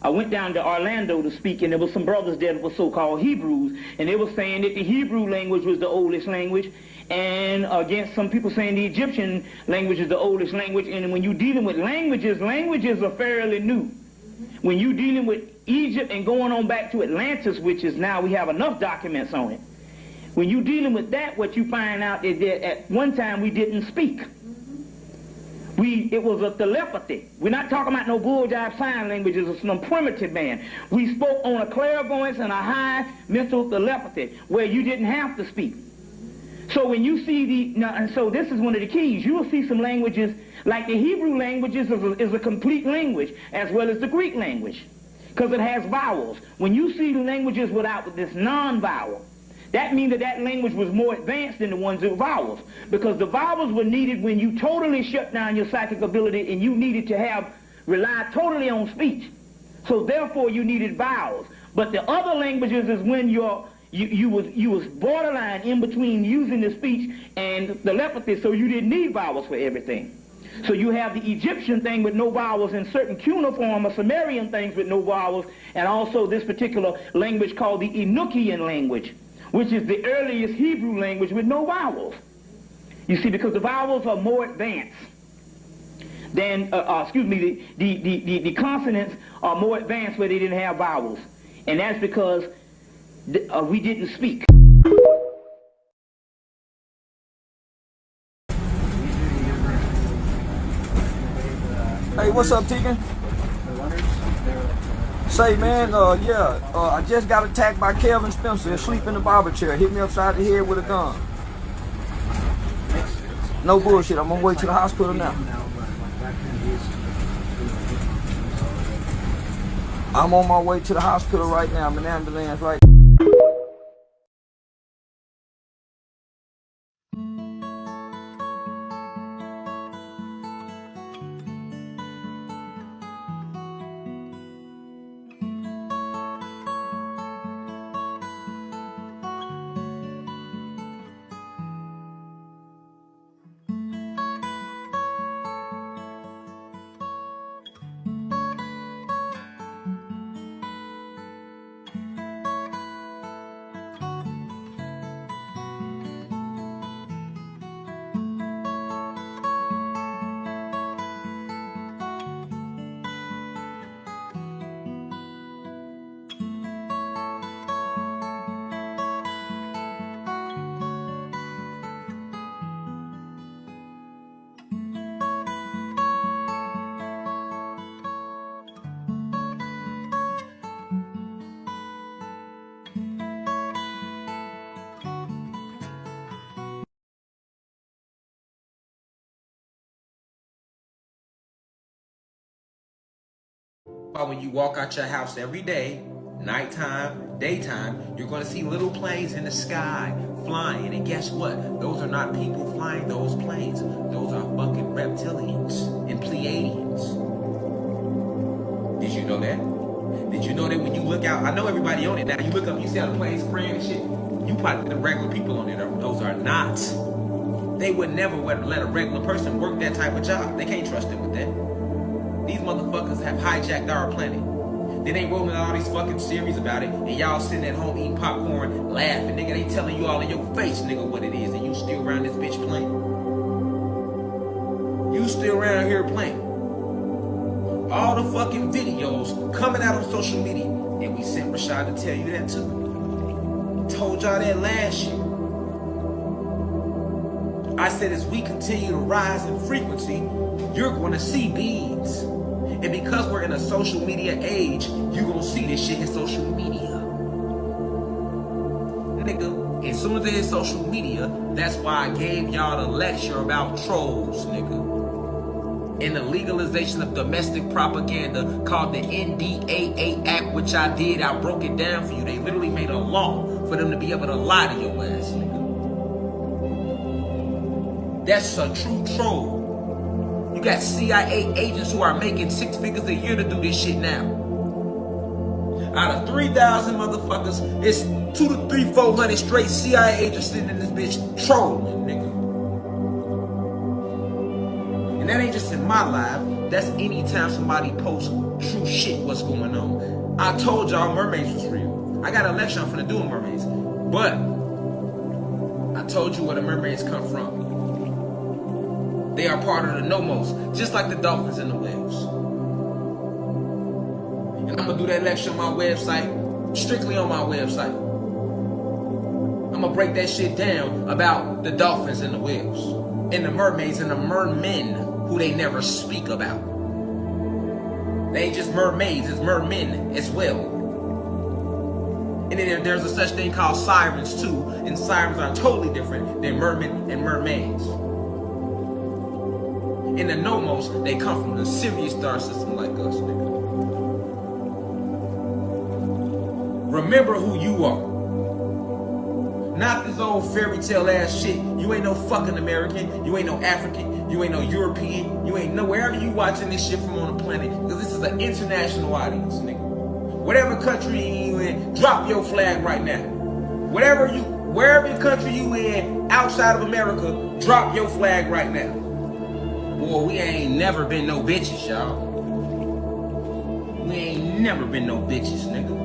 I went down to Orlando to speak, and there was some brothers there that were so-called Hebrews, and they were saying that the Hebrew language was the oldest language, and against some people saying the Egyptian language is the oldest language. And when you're dealing with languages, languages are fairly new. When you're dealing with Egypt and going on back to Atlantis, which is now we have enough documents on it, when you're dealing with that, what you find out is that at one time we didn't speak. It was a telepathy. We're not talking about no bull-jive sign languages or some primitive man. We spoke on a clairvoyance and a high mental telepathy where you didn't have to speak. So when you see and so this is one of the keys. You will see some languages, like the Hebrew languages is a complete language, as well as the Greek language, because it has vowels. When you see languages without this non-vowel, that means that language was more advanced than the ones with vowels, because the vowels were needed when you totally shut down your psychic ability and you needed to rely totally on speech. So therefore you needed vowels. But the other languages is when you was borderline in between using the speech and telepathy, so you didn't need vowels for everything. So you have the Egyptian thing with no vowels, and certain cuneiform or Sumerian things with no vowels, and also this particular language called the Enochian language, which is the earliest Hebrew language with no vowels. You see, because the vowels are more advanced than, the consonants are more advanced where they didn't have vowels. And that's because we didn't speak. Hey, what's up, Tegan? Say, man, I just got attacked by Kelvin Spencer asleep in the barber chair. Hit me upside the head with a gun. No bullshit. I'm on my way to the hospital now. I'm on my way to the hospital right now. I'm in an ambulance right now. When you walk out your house every day, nighttime, daytime, you're going to see little planes in the sky flying. And guess what? Those are not people flying those planes. Those are fucking reptilians and Pleiadians. Did you know that? Did you know that when you look out, I know everybody on it now, you look up, you see how the planes spraying and shit. You probably the regular people on it. Those are not. They would never let a regular person work that type of job. They can't trust them with that. These motherfuckers have hijacked our planet. Then they rolling all these fucking series about it, and y'all sitting at home eating popcorn, laughing, nigga. They telling you all in your face, nigga, what it is, and you still around this bitch playing. You still around here playing. All the fucking videos coming out on social media, and we sent Rashad to tell you that too. Told y'all that last year. I said as we continue to rise in frequency, you're going to see beings. And because we're in a social media age, you're going to see this shit in social media. Nigga, as soon as it hit social media, that's why I gave y'all the lecture about trolls, nigga. And the legalization of domestic propaganda called the NDAA Act, which I did. I broke it down for you. They literally made a law for them to be able to lie to your ass, nigga. That's a true troll. You got CIA agents who are making 6 figures a year to do this shit now. Out of 3,000 motherfuckers, it's 200 to 300, 400 straight CIA agents sitting in this bitch trolling, nigga. And that ain't just in my life. That's anytime somebody posts true shit what's going on. I told y'all mermaids was real. I got a lecture I'm finna do on mermaids. But I told you where the mermaids come from. They are part of the nomos, just like the dolphins and the whales. And I'm gonna do that lecture on my website, strictly on my website. I'm gonna break that shit down about the dolphins and the whales, and the mermaids and the mermen who they never speak about. They ain't just mermaids, it's mermen as well. And then there's a such thing called sirens too, and sirens are totally different than mermen and mermaids. In the nomos, they come from the Sirius star system like us, nigga. Remember who you are. Not this old fairy tale ass shit. You ain't no fucking American. You ain't no African. You ain't no European. You ain't no wherever you watching this shit from on the planet. Because this is an international audience, nigga. Whatever country you in, drop your flag right now. Wherever country you in outside of America, drop your flag right now. Boy, we ain't never been no bitches, y'all. We ain't never been no bitches, nigga.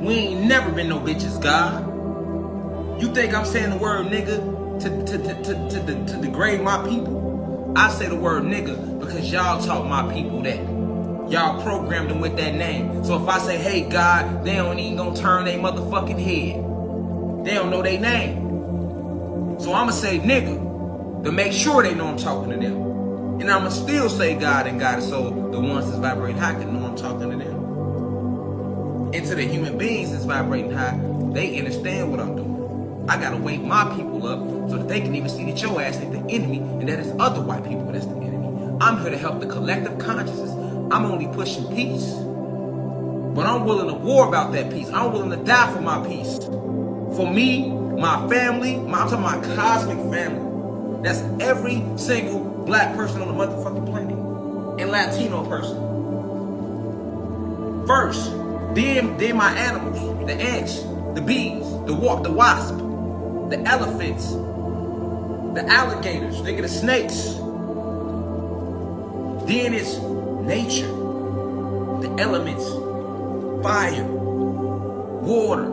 We ain't never been no bitches, God. You think I'm saying the word nigga to degrade my people? I say the word nigga because y'all taught my people that. Y'all programmed them with that name. So if I say, hey, God, they don't even gonna turn their motherfucking head. They don't know their name. So I'ma say nigga to make sure they know I'm talking to them. And I'ma still say God and God, so the ones that's vibrating high can know I'm talking to them. And to the human beings that's vibrating high, they understand what I'm doing. I gotta wake my people up so that they can even see that your ass ain't the enemy and that it's other white people that's the enemy. I'm here to help the collective consciousness. I'm only pushing peace. But I'm willing to war about that peace. I'm willing to die for my peace. For me, my family, I'm talking about my cosmic family. That's every single black person on the motherfucking planet. And Latino person. First, then my animals, the ants, the bees, the wasp, the elephants, the alligators, nigga, the snakes. Then it's nature, the elements, fire, water,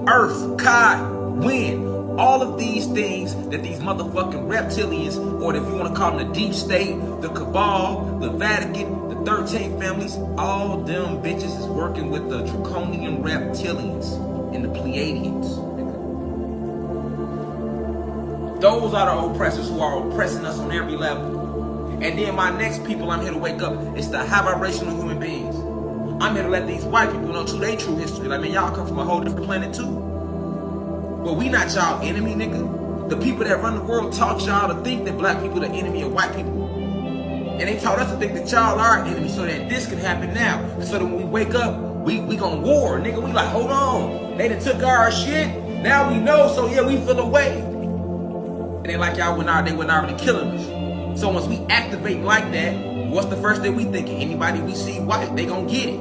earth, sky, wind. All of these things that these motherfucking reptilians, or if you want to call them the deep state, the cabal, the Vatican, the 13 families, all them bitches is working with the draconian reptilians and the Pleiadians. Those are the oppressors who are oppressing us on every level. And then my next people I'm here to wake up is the high vibrational human beings. I'm here to let these white people know too, they true history. Like, man, y'all come from a whole different planet too. But we not y'all enemy, nigga. The people that run the world taught y'all to think that black people are the enemy of white people. And they taught us to think that y'all are enemies so that this can happen now. So that when we wake up, we gonna war, nigga. We like, hold on. They done took our shit. Now we know, so yeah, we feel away. And they like y'all they went already killing us. So once we activate like that, what's the first thing we thinking? Anybody we see white, they gonna get it.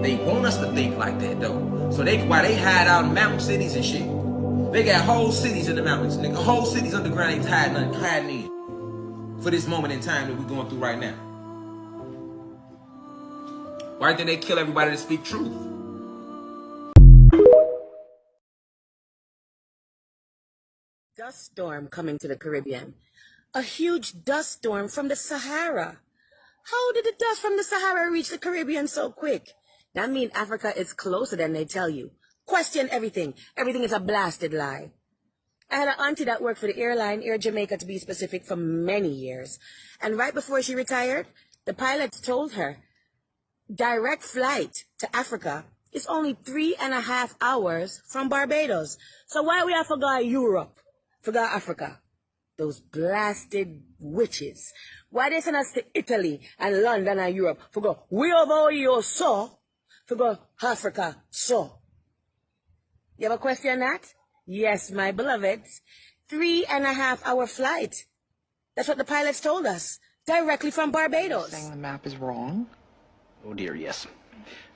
They want us to think like that though. So why they hide out in mountain cities and shit. They got whole cities in the mountains, nigga. Whole cities underground ain't hiding in for this moment in time that we're going through right now. Why did they kill everybody to speak truth? Dust storm coming to the Caribbean. A huge dust storm from the Sahara. How did the dust from the Sahara reach the Caribbean so quick? That means Africa is closer than they tell you. Question everything. Everything is a blasted lie. I had an auntie that worked for the airline, Air Jamaica to be specific, for many years. And right before she retired, the pilots told her, direct flight to Africa is only 3.5 hours from Barbados. So why we have to go to Europe? Forgot Africa. Those blasted witches. Why they send us to Italy and London and Europe? For go, we over here so. For go, Africa so. You have a question on that? Yes, my beloveds. 3.5 hour flight. That's what the pilots told us. Directly from Barbados. You're saying the map is wrong? Oh dear, yes.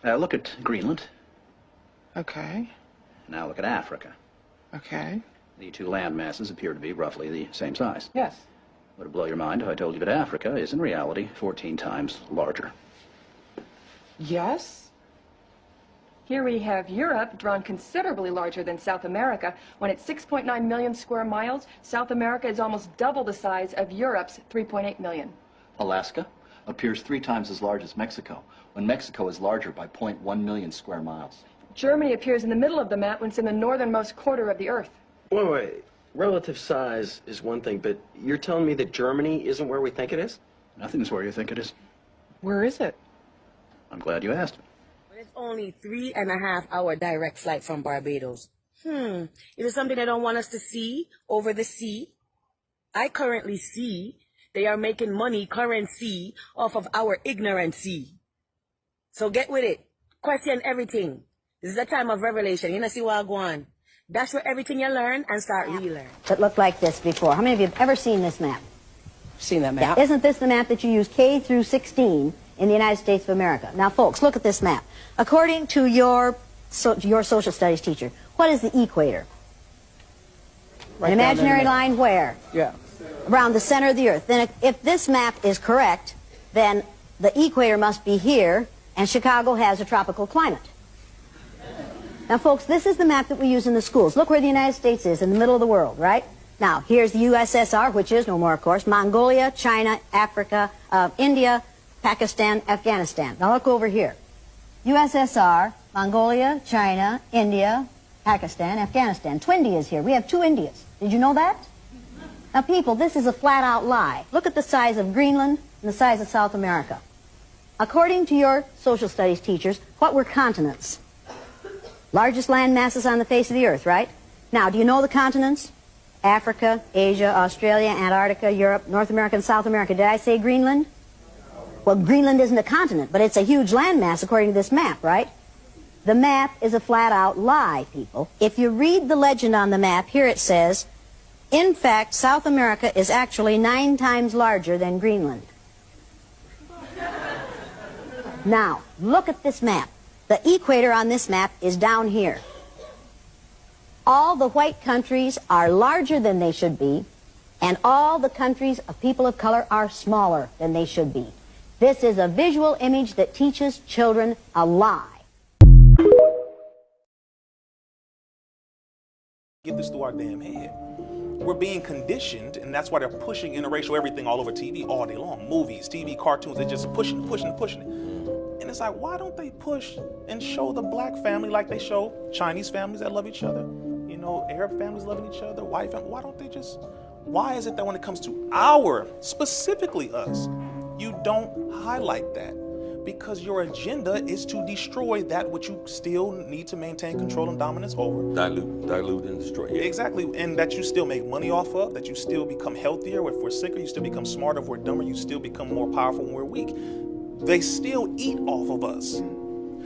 Look at Greenland. Okay. Now look at Africa. Okay. The two land masses appear to be roughly the same size. Yes. Would it blow your mind if I told you that Africa is in reality 14 times larger? Yes? Here we have Europe, drawn considerably larger than South America. When it's 6.9 million square miles, South America is almost double the size of Europe's 3.8 million. Alaska appears 3 times as large as Mexico, when Mexico is larger by 0.1 million square miles. Germany appears in the middle of the map when it's in the northernmost quarter of the Earth. Wait. Relative size is one thing, but you're telling me that Germany isn't where we think it is? Nothing's where you think it is. Where is it? I'm glad you asked. It's only 3.5-hour direct flight from Barbados. Is it something they don't want us to see over the sea? I currently see they are making money, currency, off of our ignorancy. So get with it. Question everything. This is the time of revelation. You know, see what I go on. That's where everything you learn and start relearn. That looked like this before. How many of you have ever seen this map? Seen that map? Yeah. Isn't this the map that you use K through 16 in the United States of America? Now, folks, look at this map. According to your social studies teacher, what is the equator? Right, an imaginary line where? Yeah. Around the center of the Earth. Then if this map is correct, then the equator must be here, and Chicago has a tropical climate. Now, folks, this is the map that we use in the schools. Look where the United States is, in the middle of the world, right? Now, here's the USSR, which is no more, of course, Mongolia, China, Africa, India, Pakistan, Afghanistan. Now, look over here. USSR, Mongolia, China, India, Pakistan, Afghanistan. Two Indias here. We have 2 Indias. Did you know that? Now, people, this is a flat-out lie. Look at the size of Greenland and the size of South America. According to your social studies teachers, what were continents? Largest land masses on the face of the Earth, right? Now, do you know the continents? Africa, Asia, Australia, Antarctica, Europe, North America, and South America. Did I say Greenland? Well, Greenland isn't a continent, but it's a huge landmass according to this map, right? The map is a flat-out lie, people. If you read the legend on the map, here it says, in fact, South America is actually 9 times larger than Greenland. Now, look at this map. The equator on this map is down here. All the white countries are larger than they should be, and all the countries of people of color are smaller than they should be. This is a visual image that teaches children a lie. Get this through our damn head. We're being conditioned, and that's why they're pushing interracial everything all over TV all day long. Movies, TV, cartoons, they're just pushing it. And it's like, why don't they push and show the black family like they show Chinese families that love each other, you know, Arab families loving each other, white families? Why don't they just, why is it that when it comes to specifically us, you don't highlight that? Because your agenda is to destroy that which you still need to maintain control and dominance over. Dilute and destroy. Yeah. Exactly, and that you still make money off of, that you still become healthier. If we're sicker, you still become smarter. If we're dumber, you still become more powerful when we're weak. They still eat off of us.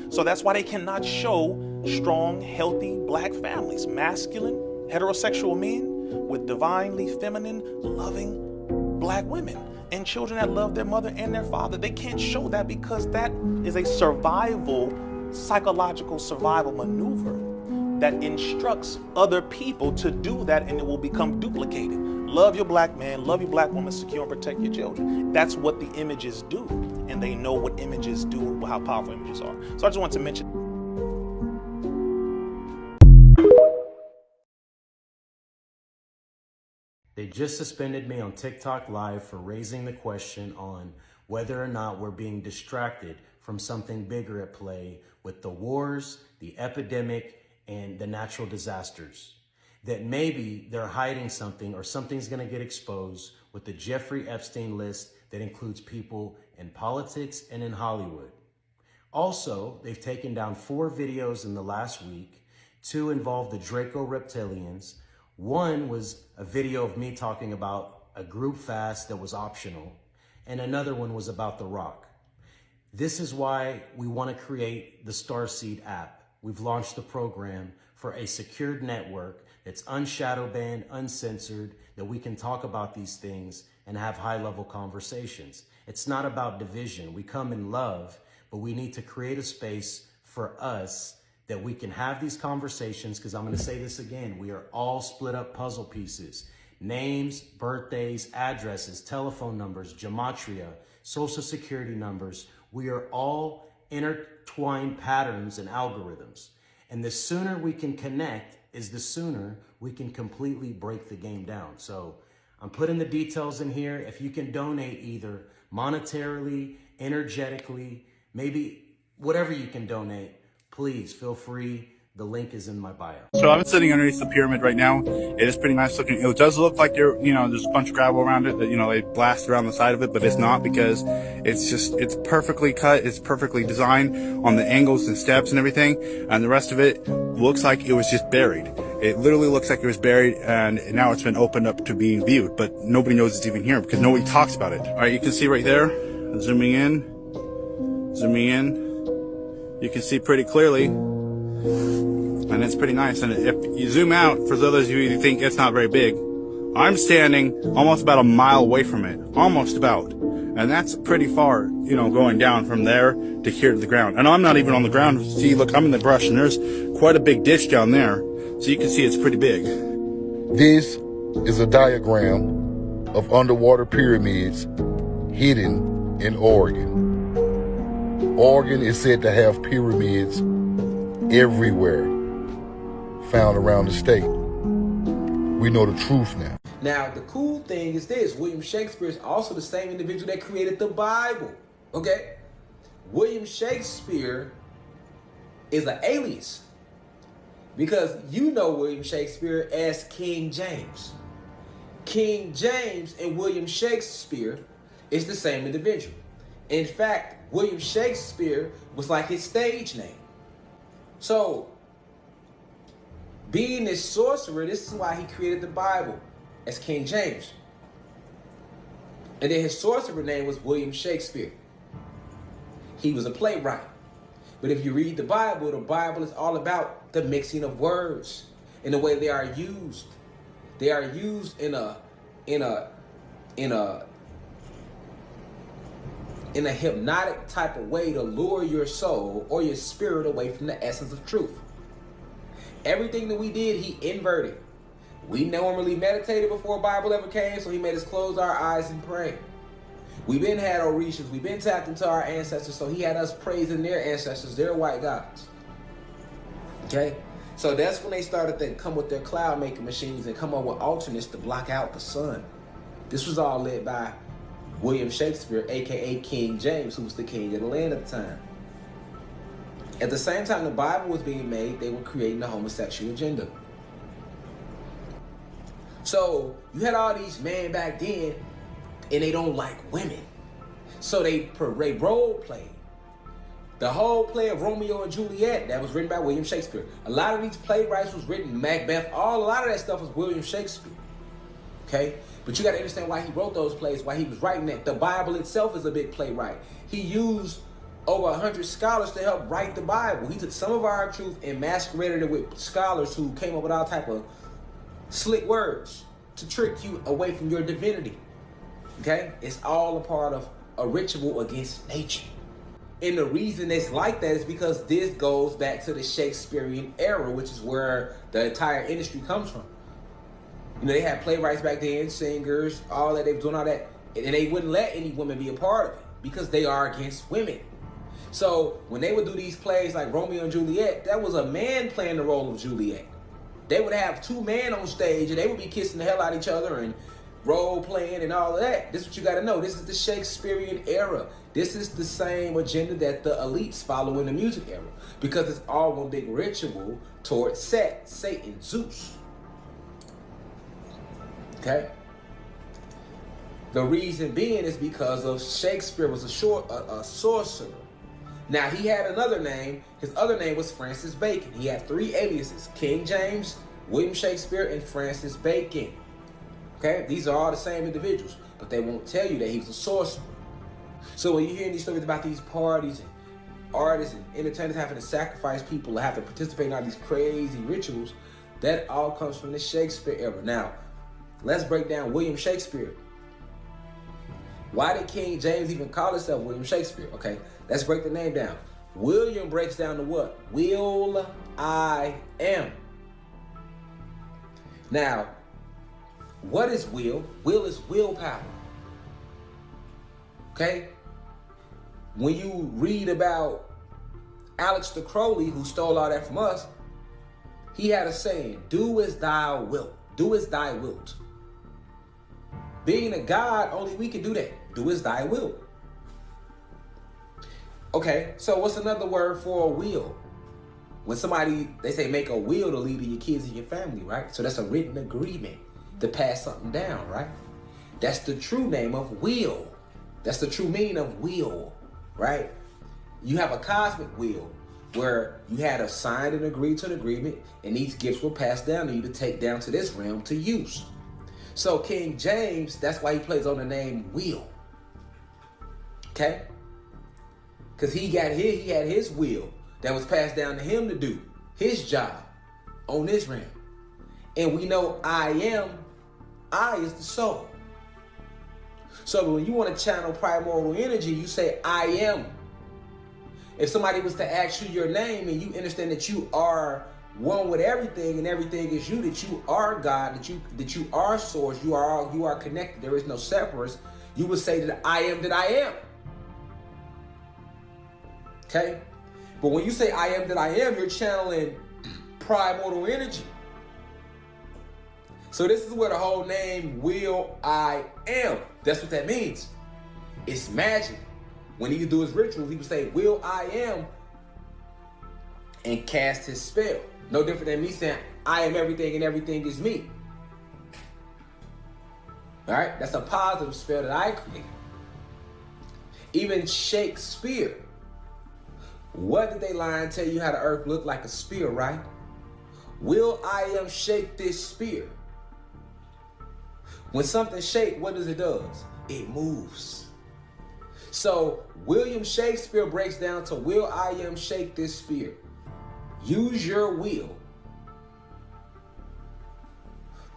So that's why they cannot show strong, healthy black families, masculine, heterosexual men with divinely feminine, loving black women, and children that love their mother and their father. They can't show that because that is a psychological survival maneuver that instructs other people to do that, and it will become duplicated. Love your black man, love your black woman, secure and protect your children. That's what the images do. And they know what images do and how powerful images are. So I just want to mention. They just suspended me on TikTok Live for raising the question on whether or not we're being distracted from something bigger at play with the wars, the epidemic, and the natural disasters. That maybe they're hiding something or something's gonna get exposed with the Jeffrey Epstein list that includes people in politics and in Hollywood. Also, they've taken down 4 videos in the last week. 2 involved the Draco reptilians. 1 was a video of me talking about a group fast that was optional, and another one was about The Rock. This is why we want to create the Starseed app. We've launched the program for a secured network that's unshadow-banned, uncensored, that we can talk about these things and have high-level conversations. It's not about division. We come in love, but we need to create a space for us that we can have these conversations, because I'm going to say this again, we are all split up puzzle pieces. names, birthdays, addresses, telephone numbers, gematria, social security numbers. We are all intertwined patterns and algorithms. And the sooner we can connect is the sooner we can completely break the game down. So I'm putting the details in here. If you can donate either monetarily, energetically, maybe whatever you can donate, please feel free. The link is in my bio. So I'm sitting underneath the pyramid right now. It is pretty nice looking. It does look like there's a bunch of gravel around it that, they blast around the side of it, but it's not, because it's perfectly cut. It's perfectly designed on the angles and steps and everything. And the rest of it looks like it was just buried. It literally looks like it was buried, and now it's been opened up to being viewed, but nobody knows it's even here because nobody talks about it. All right, you can see right there, zooming in, you can see pretty clearly, and it's pretty nice. And if you zoom out, for those of you who think it's not very big, I'm standing almost about a mile away from it, almost about. And that's pretty far, going down from there to here to the ground. And I'm not even on the ground. See, look, I'm in the brush, and there's quite a big ditch down there. So you can see it's pretty big. This is a diagram of underwater pyramids hidden in Oregon. Oregon is said to have pyramids everywhere found around the state. We know the truth now. Now, the cool thing is this. William Shakespeare is also the same individual that created the Bible. Okay? William Shakespeare is an alias. Because you know William Shakespeare as King James. King James and William Shakespeare is the same individual. In fact, William Shakespeare was like his stage name. So, being this sorcerer, this is why he created the Bible as King James. And then his sorcerer name was William Shakespeare. He was a playwright. But if you read the Bible is all about the mixing of words and the way they are used. They are used in a hypnotic type of way to lure your soul or your spirit away from the essence of truth. Everything that we did, he inverted. We normally meditated before Bible ever came, so he made us close our eyes and pray. We've been had Orishas. We've been tapped into our ancestors, so he had us praising their ancestors, their white gods. Okay? So that's when they started to come with their cloud making machines and come up with alternates to block out the sun. This was all led by William Shakespeare, aka King James, who was the king of the land at the time. At the same time the Bible was being made, they were creating the homosexual agenda. So you had all these men back then, and they don't like women. So they role played. The whole play of Romeo and Juliet, that was written by William Shakespeare. A lot of these playwrights was written, Macbeth, a lot of that stuff was William Shakespeare. Okay? But you got to understand why he wrote those plays, why he was writing that. The Bible itself is a big playwright. He used over 100 scholars to help write the Bible. He took some of our truth and masqueraded it with scholars who came up with all type of slick words to trick you away from your divinity. Okay? It's all a part of a ritual against nature. And the reason it's like that is because this goes back to the Shakespearean era, which is where the entire industry comes from. You know, they had playwrights back then, singers, all that. They were doing all that. And they wouldn't let any woman be a part of it because they are against women. So when they would do these plays like Romeo and Juliet, that was a man playing the role of Juliet. They would have two men on stage and they would be kissing the hell out of each other and role playing and all of that. This is what you got to know. This is the Shakespearean era. This is the same agenda that the elites follow in the music era, because it's all one big ritual towards Set, Satan, Zeus. Okay? The reason being is because of Shakespeare was a sorcerer. Now, he had another name. His other name was Francis Bacon. He had three aliases: King James, William Shakespeare, and Francis Bacon. Okay? These are all the same individuals, but they won't tell you that he was a sorcerer. So when you're hearing these stories about these parties and artists and entertainers having to sacrifice people, have to participate in all these crazy rituals, that all comes from the Shakespeare era. Now, let's break down William Shakespeare. Why did King James even call himself William Shakespeare? Okay, let's break the name down. William breaks down to what? Will I am. Now, What is will? Will is willpower. Okay? When you read about Alex Crowley, who stole all that from us, he had a saying, do as thou wilt. Do as thy wilt. Being a God, only we can do that. Do as thy will. Okay, so what's another word for a will? When somebody, they say make a will to leave to your kids and your family, right? So that's a written agreement to pass something down, right? That's the true name of will. That's the true meaning of will, right? You have a cosmic will where you had a signed and agreed to an agreement, and these gifts were passed down to you to take down to this realm to use. So King James, that's why he plays on the name Will. Okay? Because he had his will that was passed down to him to do his job on this realm. And we know I is the soul. So when you want to channel primordial energy, you say I am. If somebody was to ask you your name and you understand that you are one with everything and everything is you, that you are God, that you are source, you are connected, there is no separate, you would say that I am that I am. Okay? But when you say I am that I am, you're channeling primordial energy. So this is where the whole name Will I Am, that's what that means. It's magic. When he would do his rituals, he would say, Will I Am, and cast his spell. No different than me saying, I am everything and everything is me. All right? That's a positive spell that I create. Even Shakespeare. What did they lie and tell you how the earth looked like a spear, right? Will I Am shake this spear? When something shakes, what does it do? It moves. So William Shakespeare breaks down to Will I Am shake this spear. Use your will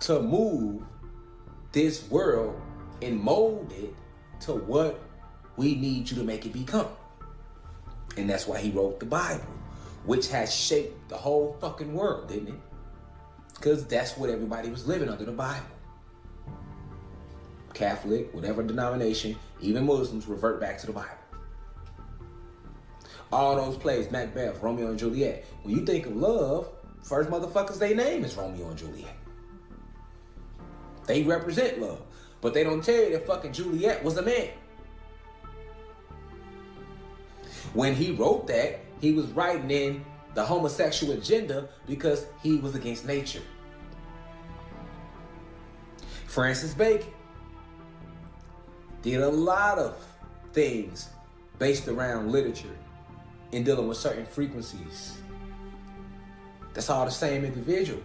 to move this world and mold it to what we need you to make it become. And that's why he wrote the Bible, which has shaped the whole fucking world, didn't it? Because that's what everybody was living under, the Bible. Catholic, whatever denomination, even Muslims revert back to the Bible. All those plays, Macbeth, Romeo and Juliet. When you think of love, first motherfuckers they name is Romeo and Juliet. They represent love. But they don't tell you that fucking Juliet was a man. When he wrote that, he was writing in the homosexual agenda because he was against nature. Francis Bacon did a lot of things based around literature and dealing with certain frequencies. That's all the same individual.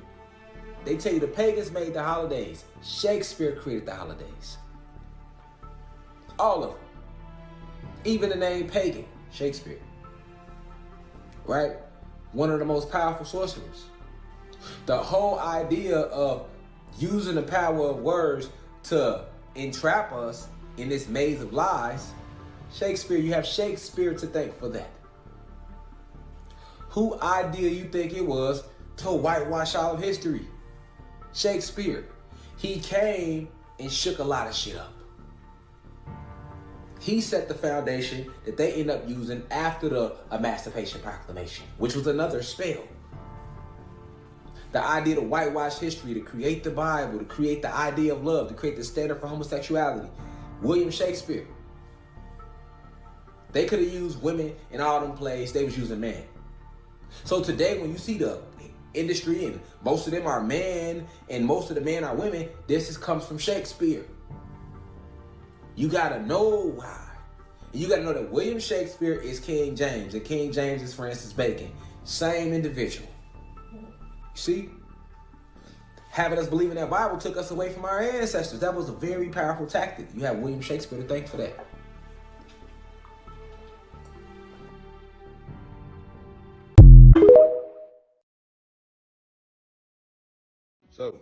They tell you the pagans made the holidays. Shakespeare created the holidays. All of them. Even the name pagan, Shakespeare. Right? One of the most powerful sorcerers. The whole idea of using the power of words to entrap us in this maze of lies, Shakespeare, you have Shakespeare to thank for that. Who idea you think it was to whitewash all of history? Shakespeare. He came and shook a lot of shit up. He set the foundation that they end up using after the Emancipation Proclamation, which was another spell. The idea to whitewash history, to create the Bible, to create the idea of love, to create the standard for homosexuality. William Shakespeare. They could have used women in all them plays. They was using men. So today when you see the industry and most of them are men and most of the men are women, this comes from Shakespeare. You gotta know why. And you gotta know that William Shakespeare is King James and King James is Francis Bacon. Same individual. You see? Having us believe in that Bible took us away from our ancestors. That was a very powerful tactic. You have William Shakespeare to thank for that. So,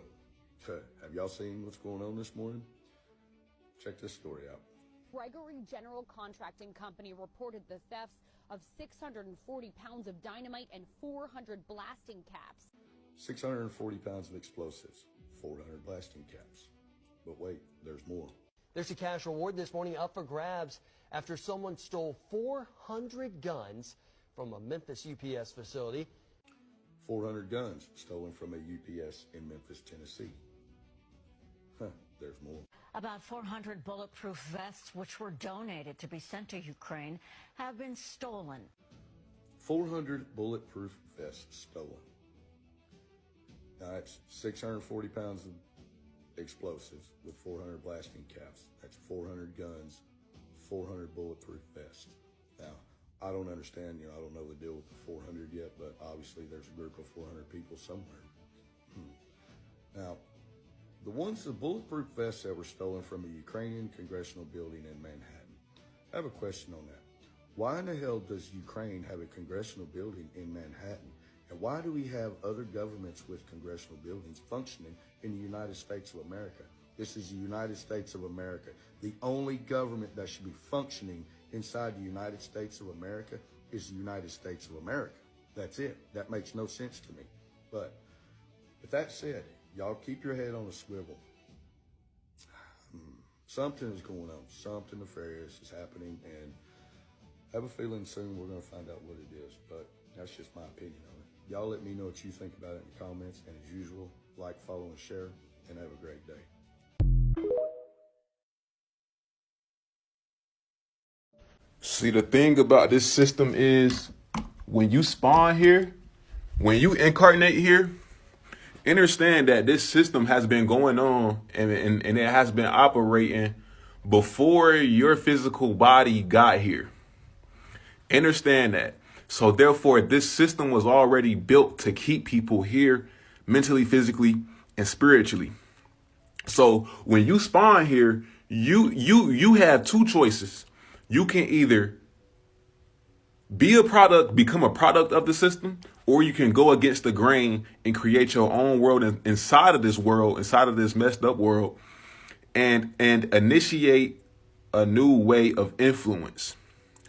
have y'all seen what's going on this morning? Check this story out. Gregory General Contracting Company reported the thefts of 640 pounds of dynamite and 400 blasting caps. 640 pounds of explosives, 400 blasting caps. But wait, there's more. There's a cash reward this morning up for grabs after someone stole 400 guns from a Memphis UPS facility. 400 guns stolen from a UPS in Memphis, Tennessee. There's more. About 400 bulletproof vests, which were donated to be sent to Ukraine, have been stolen. 400 bulletproof vests stolen. Now that's 640 pounds of explosives with 400 blasting caps. That's 400 guns, 400 bulletproof vests. Now, I don't understand, I don't know the deal with the 400 yet, but obviously there's a group of 400 people somewhere. Now, the bulletproof vests that were stolen from a Ukrainian congressional building in Manhattan. I have a question on that. Why in the hell does Ukraine have a congressional building in Manhattan? And why do we have other governments with congressional buildings functioning in the United States of America? This is the United States of America. The only government that should be functioning inside the United States of America is the United States of America. That's it. That makes no sense to me. But with that said, y'all keep your head on a swivel. Something is going on. Something nefarious is happening, and I have a feeling soon we're going to find out what it is. But that's just my opinion on it. Y'all let me know what you think about it in the comments. And as usual, like, follow, and share. And have a great day. See, the thing about this system is when you spawn here, when you incarnate here, understand that this system has been going on and it has been operating before your physical body got here. Understand that. So therefore, this system was already built to keep people here mentally, physically, and spiritually. So when you spawn here, you have two choices. You can either become a product of the system, or you can go against the grain and create your own world inside of this world, inside of this messed up world, and initiate a new way of influence.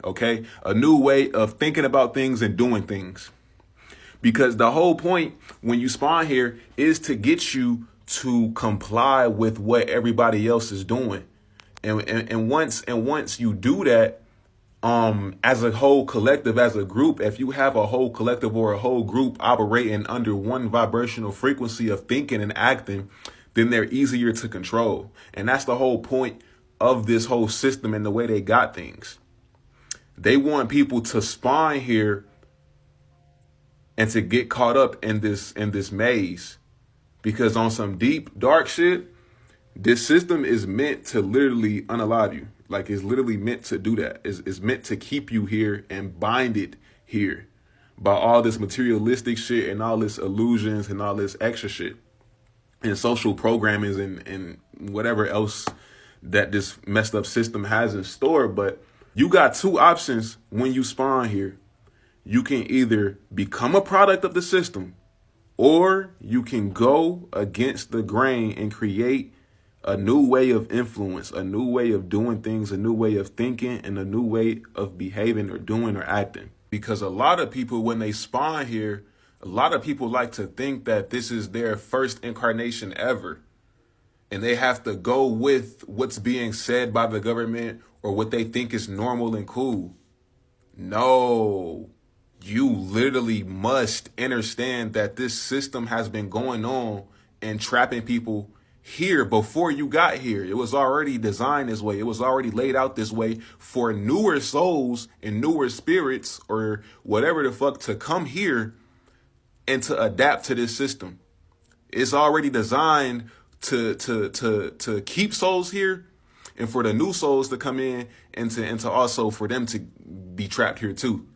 Okay? A new way of thinking about things and doing things. Because the whole point when you spawn here is to get you to comply with what everybody else is doing. And once you do that, as a whole collective, as a group, if you have a whole collective or a whole group operating under one vibrational frequency of thinking and acting, then they're easier to control. And that's the whole point of this whole system and the way they got things. They want people to spawn here and to get caught up in this maze, because on some deep, dark shit, this system is meant to literally unalive you. Like, it's literally meant to do that. It's meant to keep you here and bind it here by all this materialistic shit and all this illusions and all this extra shit and social programmings and whatever else that this messed up system has in store. But you got two options when you spawn here. You can either become a product of the system, or you can go against the grain and create a new way of influence, a new way of doing things, a new way of thinking, and a new way of behaving or doing or acting. Because a lot of people, when they spawn here, a lot of people like to think that this is their first incarnation ever. And they have to go with what's being said by the government or what they think is normal and cool. No, you literally must understand that this system has been going on and trapping people here before you got here. It was already designed this way. It was already laid out this way for newer souls and newer spirits or whatever the fuck to come here and to adapt to this system. It's already designed to keep souls here and for the new souls to come in and to also for them to be trapped here too.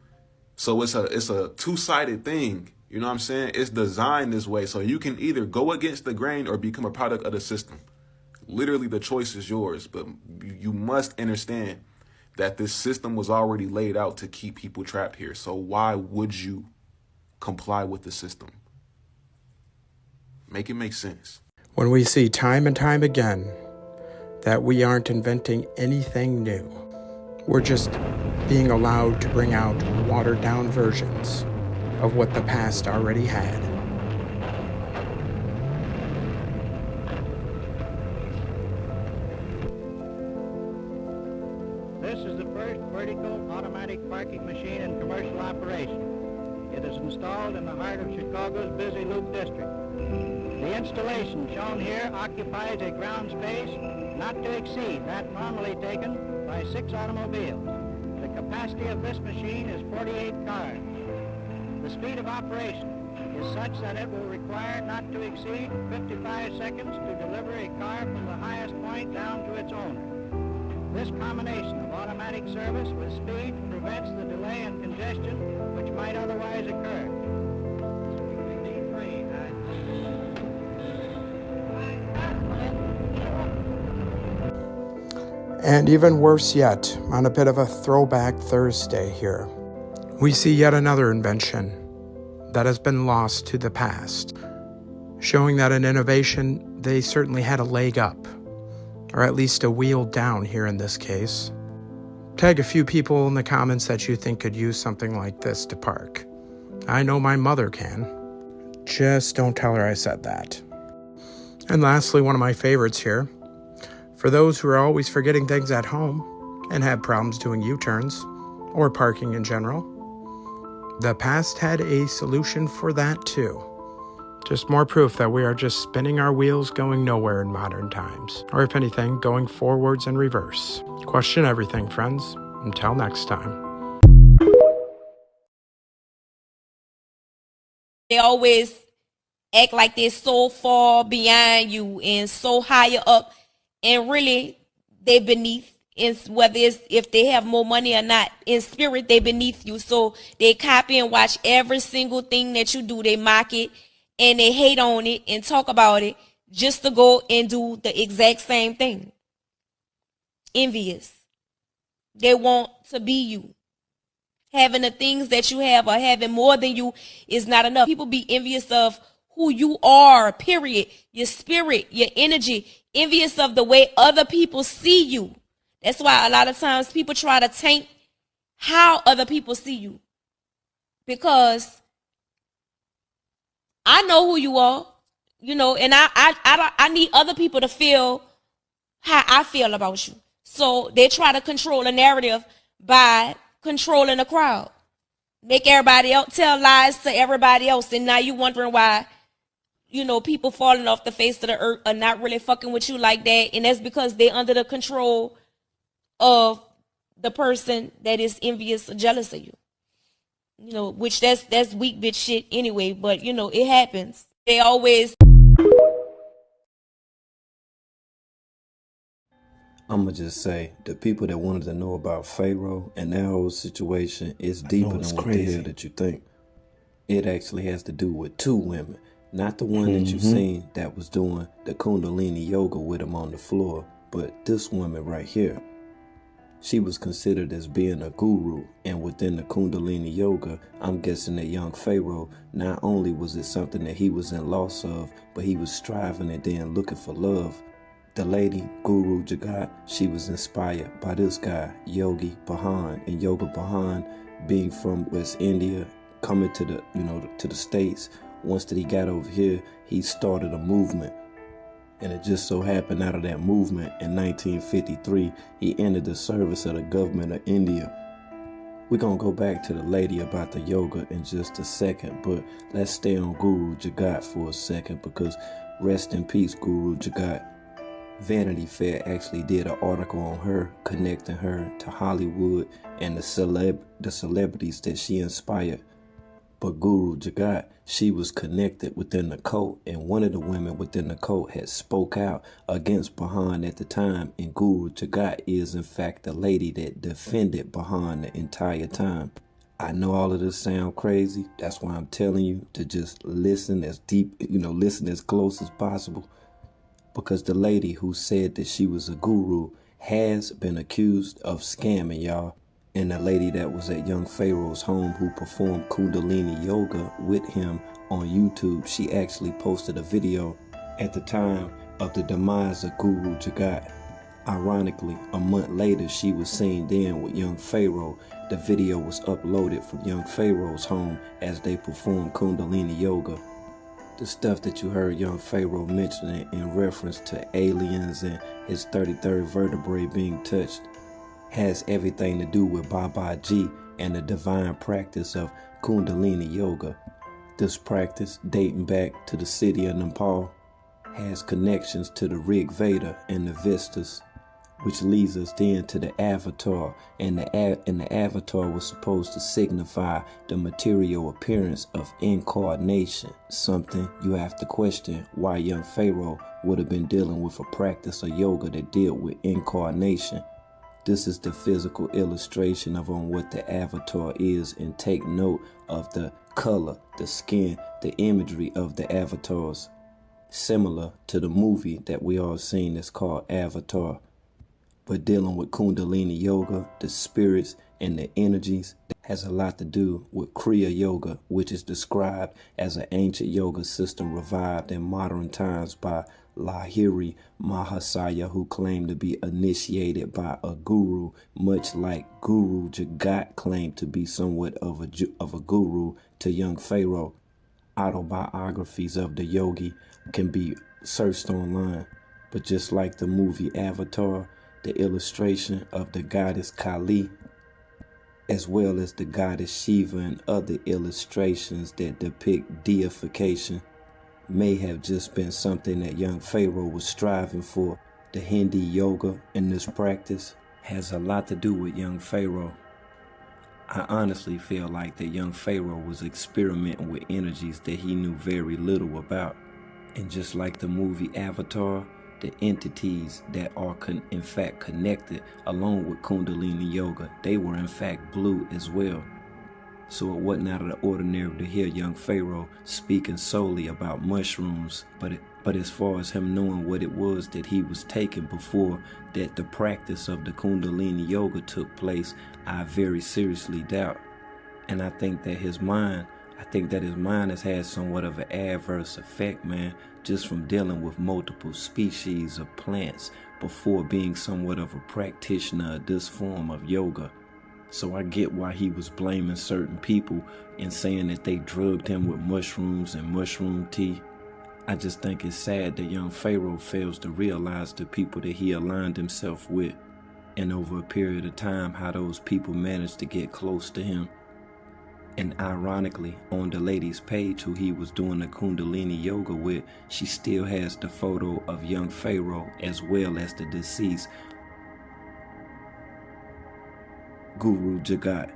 So it's a two-sided thing. You know what I'm saying? It's designed this way. So you can either go against the grain or become a product of the system. Literally, the choice is yours. But you must understand that this system was already laid out to keep people trapped here. So why would you comply with the system? Make it make sense. When we see time and time again that we aren't inventing anything new, we're just being allowed to bring out watered-down versions of what the past already had. installed in the heart of Chicago's busy Loop District. The installation shown here occupies a ground space not to exceed that normally taken by 6 automobiles. The capacity of this machine is 48 cars. The speed of operation is such that it will require not to exceed 55 seconds to deliver a car from the highest point down to its owner. This combination of automatic service with speed prevents the delay and congestion which might otherwise occur. And even worse yet, on a bit of a throwback Thursday here, we see yet another invention that has been lost to the past, showing that in innovation, they certainly had a leg up, or at least a wheel down here in this case. Tag a few people in the comments that you think could use something like this to park. I know my mother can. Just don't tell her I said that. And lastly, one of my favorites here, for those who are always forgetting things at home and have problems doing U-turns or parking in general, the past had a solution for that too. Just more proof that we are just spinning our wheels going nowhere in modern times, or if anything, going forwards and reverse. Question everything, friends. Until next time. They always act like they're so far beyond you and so higher up, and really they're beneath. Whether it's if they have more money or not, in spirit they beneath you. So they copy and watch every single thing that you do. They mock it and they hate on it and talk about it just to go and do the exact same thing. Envious. They want to be you. Having the things that you have or having more than you is not enough. People be envious of who you are, period. Your spirit, your energy. Envious of the way other people see you. That's why a lot of times people try to taint how other people see you. Because I know who you are, and I need other people to feel how I feel about you. So they try to control a narrative by controlling the crowd. Make everybody else tell lies to everybody else, and now you wondering why, people falling off the face of the earth are not really fucking with you like that, and that's because they're under the control of the person that is envious or jealous of you. Which that's weak bitch shit anyway, but it happens. They always. I'ma just say, the people that wanted to know about Pharaoh and that whole situation is deeper than what the hell that you think. It actually has to do with 2 women, not the one that you've seen that was doing the Kundalini yoga with him on the floor, but this woman right here. She was considered as being a guru, and within the Kundalini yoga, I'm guessing that young Pharaoh, not only was it something that he was in loss of, but he was striving and then looking for love. The lady, Guru Jagat, she was inspired by this guy, Yogi Bhajan, and Yoga Bhajan, being from West India, coming to the, to the States. Once that he got over here, he started a movement. And it just so happened out of that movement in 1953, he entered the service of the government of India. We're going to go back to the lady about the yoga in just a second, but let's stay on Guru Jagat for a second, because rest in peace, Guru Jagat. Vanity Fair actually did an article on her, connecting her to Hollywood and the celebrities that she inspired. But Guru Jagat, she was connected within the cult, and one of the women within the cult had spoke out against Bhajan at the time, and Guru Jagat is in fact the lady that defended Bhajan the entire time. I know all of this sound crazy. That's why I'm telling you to just listen as deep, listen as close as possible. Because the lady who said that she was a guru has been accused of scamming, y'all. And the lady that was at young Pharaoh's home who performed Kundalini yoga with him on YouTube, she actually posted a video at the time of the demise of Guru Jagat. Ironically, a month later, she was seen then with young Pharaoh. The video was uploaded from young Pharaoh's home as they performed Kundalini yoga. The stuff that you heard young Pharaoh mentioning in reference to aliens and his 33rd vertebrae being touched has everything to do with Babaji and the divine practice of Kundalini Yoga. This practice, dating back to the city of Nepal, has connections to the Rig Veda and the Vestas, which leads us then to the avatar, and the avatar was supposed to signify the material appearance of incarnation, something you have to question why young Pharaoh would have been dealing with a practice of yoga that dealt with incarnation. This is the physical illustration of on what the avatar is, and take note of the color, the skin, the imagery of the avatars, similar to the movie that we all seen that's called Avatar. But dealing with Kundalini Yoga, the spirits and the energies, has a lot to do with Kriya Yoga, which is described as an ancient yoga system revived in modern times by Lahiri Mahasaya, who claimed to be initiated by a guru, much like Guru Jagat claimed to be somewhat of a guru to young Pharaoh. Autobiographies of the yogi can be searched online, but just like the movie Avatar, the illustration of the goddess Kali, as well as the goddess Shiva and other illustrations that depict deification, may have just been something that young Pharaoh was striving for. The Hindi yoga in this practice has a lot to do with young Pharaoh. I honestly feel like that young Pharaoh was experimenting with energies that he knew very little about. And just like the movie Avatar, the entities that are in fact connected along with Kundalini Yoga, they were in fact blue as well. So it wasn't out of the ordinary to hear young Pharaoh speaking solely about mushrooms, but as far as him knowing what it was that he was taking before that the practice of the Kundalini Yoga took place, I very seriously doubt. And I think that his mind has had somewhat of an adverse effect, man, just from dealing with multiple species of plants before being somewhat of a practitioner of this form of yoga. So I get why he was blaming certain people and saying that they drugged him with mushrooms and mushroom tea. I just think it's sad that young Pharaoh fails to realize the people that he aligned himself with, and over a period of time how those people managed to get close to him. And ironically, on the lady's page who he was doing the Kundalini Yoga with, she still has the photo of young Pharaoh as well as the deceased Guru Jagat.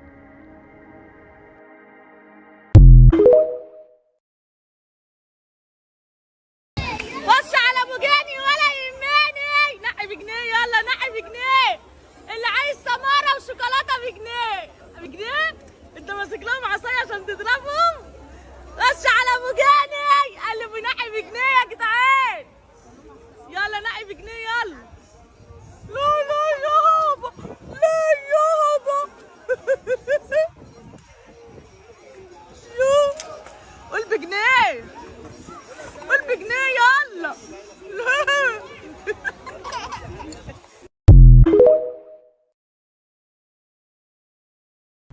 خش على ابو جاني ولا يهمني، نقي بجنيه، يلا نقي بجنيه، اللي عايز سماره وشوكولاته بجنيه. بجنيه؟ انت ماسك لهم عصايه عشان تضربهم؟ خش على ابو جاني، قال لي بنقي بجنيه يا جدعان. يلا نقي بجنيه يلا. لا لا يابا، لا يابا. قول بجنيه، قول بجنيه يلا.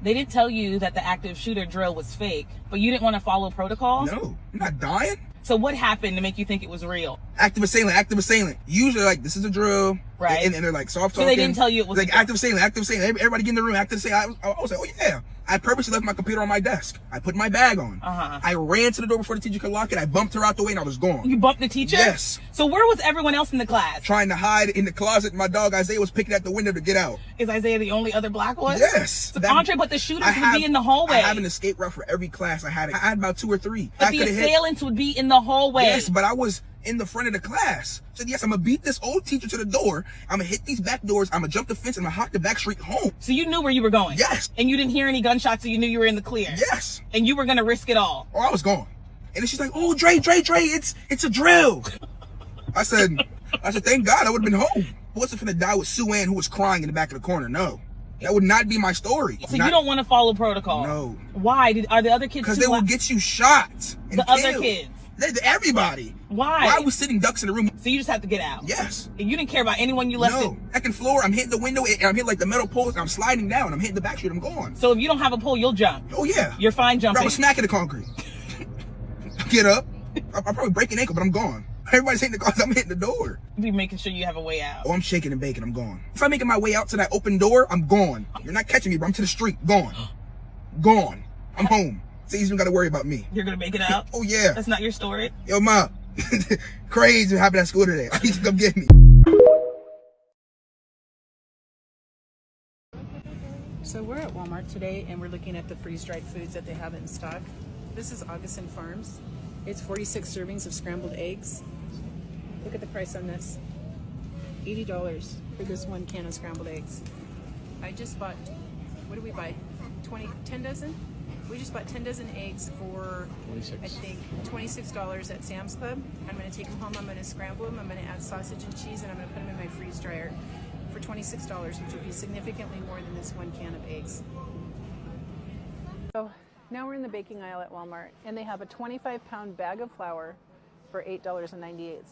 They did tell you that the active shooter drill was fake, but you didn't want to follow protocol? No, I'm not dying. So what happened to make you think it was real? Active assailant, active assailant. Usually like, this is a drill. Right. And they're like soft talking. So they didn't tell you it was like active assailant, active assailant. Everybody get in the room, active assailant. I was like, oh yeah. I purposely left my computer on my desk. I put my bag on. I ran to the door before the teacher could lock it. I bumped her out the way and I was gone. You bumped the teacher? Yes. So where was everyone else in the class? Trying to hide in the closet. My dog Isaiah was picking at the window to get out. Is Isaiah the only other black one? Yes. So Andre, but the shooters would be in the hallway. I have an escape route for every class. I had about 2 or 3. But the assailants would be in the hallway. Yes, but I was in the front of the class. So yes, I'm gonna beat this old teacher to the door. I'm gonna hit these back doors. I'm gonna jump the fence and I'm gonna hop the back street home. So you knew where you were going? Yes. And you didn't hear any gunshots, so you knew you were in the clear? Yes. And you were gonna risk it all? Oh, I was gone. And then she's like, oh, Dre, it's a drill. I said, thank God I would have been home. I wasn't finna die with Sue Ann who was crying in the back of the corner, no. That would not be my story. So you don't want to follow protocol? No. Why? Are the other kids? Because they will get you shot and the other kids? Everybody. Why? Why was sitting ducks in the room? So you just have to get out? Yes. And you didn't care about anyone you left? No. Second floor, I'm hitting the window and I'm hitting like the metal poles and I'm sliding down. I'm hitting the back street, I'm gone. So if you don't have a pole, you'll jump? Oh yeah. You're fine jumping? I was smacking the concrete. Get up. I'll probably break an ankle, but I'm gone. Everybody's hitting the cars, I'm hitting the door. Be making sure you have a way out. Oh, I'm shaking and baking, I'm gone. If I'm making my way out to that open door, I'm gone. You're not catching me, bro. I'm to the street, gone. Gone. I'm home. So you even got to worry about me. You're gonna make it out? Oh yeah. That's not your story? Yo, Mom. Crazy what happened at school today. I need to come get me. So we're at Walmart today and we're looking at the freeze-dried foods that they have in stock. This is Augustin Farms. It's 46 servings of scrambled eggs. Look at the price on this. $80 for this 1 can of scrambled eggs. I just bought, what did we buy? 10 dozen? We just bought 10 dozen eggs for, 26. I think, $26 at Sam's Club. I'm gonna take them home, I'm gonna scramble them, I'm gonna add sausage and cheese, and I'm gonna put them in my freeze dryer for $26, which would be significantly more than this 1 can of eggs. So now we're in the baking aisle at Walmart, and they have a 25-pound bag of flour for $8.98.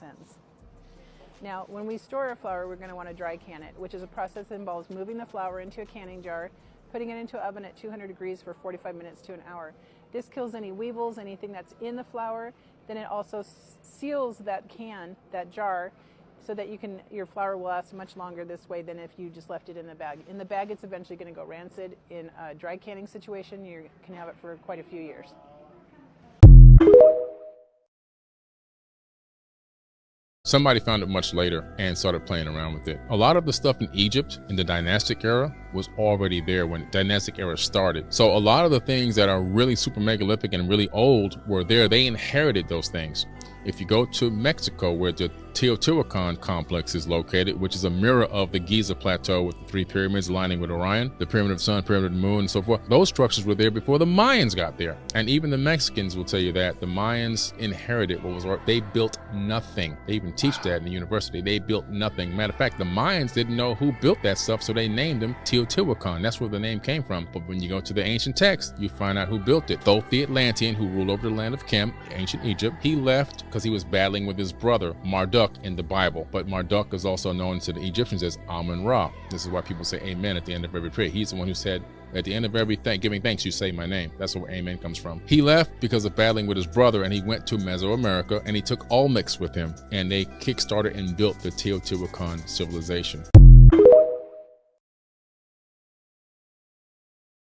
Now, when we store our flour, we're going to want to dry can it, which is a process that involves moving the flour into a canning jar, putting it into an oven at 200 degrees for 45 minutes to an hour. This kills any weevils, anything that's in the flour. Then it also seals that can, that jar, so that your flour will last much longer this way than if you just left it in the bag. In the bag, it's eventually going to go rancid. In a dry canning situation, you can have it for quite a few years. Somebody found it much later and started playing around with it. A lot of the stuff in Egypt in the dynastic era was already there when the dynastic era started. So a lot of the things that are really super megalithic and really old were there. They inherited those things. If you go to Mexico, where the Teotihuacan complex is located, which is a mirror of the Giza plateau with the 3 pyramids aligning with Orion, the pyramid of the sun, pyramid of the moon, and so forth. Those structures were there before the Mayans got there. And even the Mexicans will tell you that the Mayans inherited what was, they built nothing. They even teach that in the university. They built nothing. Matter of fact, the Mayans didn't know who built that stuff, so they named them Teotihuacan. That's where the name came from. But when you go to the ancient text, you find out who built it. Thoth the Atlantean, who ruled over the land of Kem, ancient Egypt, he left because he was battling with his brother Marduk in the Bible. But Marduk is also known to the Egyptians as Amun-Ra. This is why people say amen at the end of every prayer. He's the one who said, at the end of every giving thanks, you say my name. That's where amen comes from. He left because of battling with his brother, and he went to Mesoamerica, and he took Olmecs with him, and they kickstarted and built the Teotihuacan civilization.